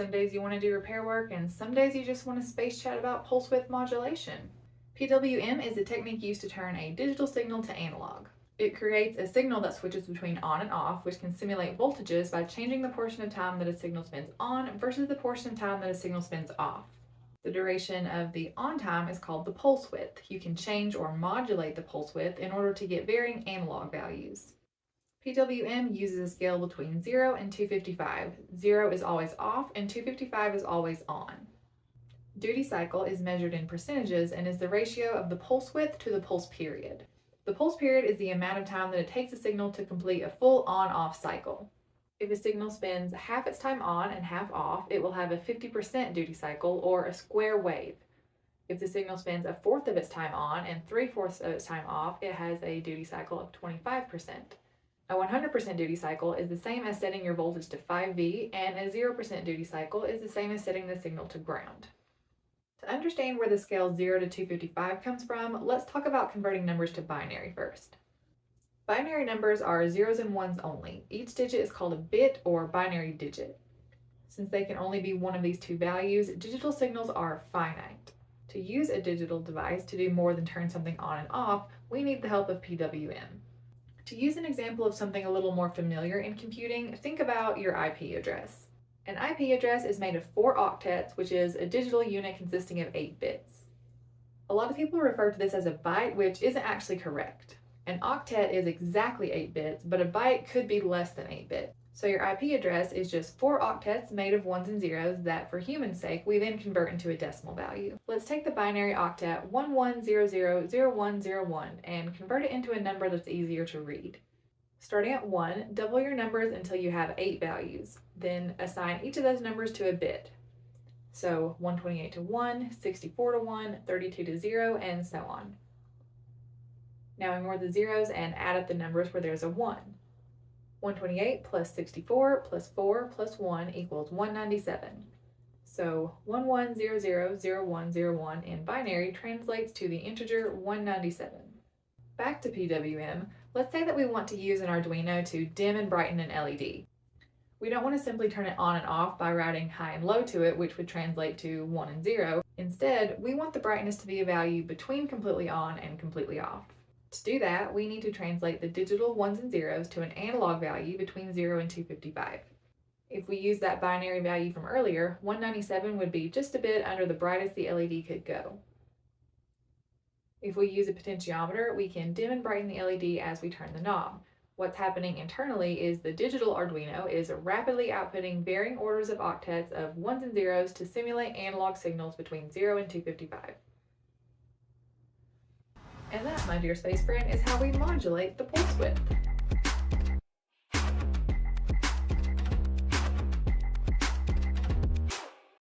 Some days you want to do repair work, and some days you just want to space chat about pulse width modulation. PWM is a technique used to turn a digital signal to analog. It creates a signal that switches between on and off, which can simulate voltages by changing the portion of time that a signal spends on versus the portion of time that a signal spends off. The duration of the on time is called the pulse width. You can change or modulate the pulse width in order to get varying analog values. PWM uses a scale between 0 and 255. 0 is always off and 255 is always on. Duty cycle is measured in percentages and is the ratio of the pulse width to the pulse period. The pulse period is the amount of time that it takes a signal to complete a full on-off cycle. If a signal spends half its time on and half off, it will have a 50% duty cycle, or a square wave. If the signal spends a fourth of its time on and 3/4 of its time off, it has a duty cycle of 25%. A 100% duty cycle is the same as setting your voltage to 5V, and a 0% duty cycle is the same as setting the signal to ground. To understand where the scale 0 to 255 comes from, let's talk about converting numbers to binary first. Binary numbers are zeros and ones only. Each digit is called a bit or binary digit. Since they can only be one of these two values, digital signals are finite. To use a digital device to do more than turn something on and off, we need the help of PWM. To use an example of something a little more familiar in computing, think about your IP address. An IP address is made of 4 octets, which is a digital unit consisting of 8 bits. A lot of people refer to this as a byte, which isn't actually correct. An octet is exactly 8 bits, but a byte could be less than 8 bits. So your IP address is just 4 octets made of ones and zeros that, for human sake, we then convert into a decimal value. Let's take the binary octet 11000101 and convert it into a number that's easier to read. Starting at 1, double your numbers until you have 8 values. Then assign each of those numbers to a bit. So 128 to 1, 64 to 1, 32 to 0, and so on. Now ignore the zeros and add up the numbers where there's a 1. 128 plus 64 plus 4 plus 1 equals 197. So 11000101 in binary translates to the integer 197. Back to PWM, let's say that we want to use an Arduino to dim and brighten an LED. We don't want to simply turn it on and off by routing high and low to it, which would translate to 1 and 0. Instead, we want the brightness to be a value between completely on and completely off. To do that, we need to translate the digital ones and zeros to an analog value between 0 and 255. If we use that binary value from earlier, 197 would be just a bit under the brightest the LED could go. If we use a potentiometer, we can dim and brighten the LED as we turn the knob. What's happening internally is the digital Arduino is rapidly outputting varying orders of octets of ones and zeros to simulate analog signals between 0 and 255. And that, my dear space friend, is how we modulate the pulse width.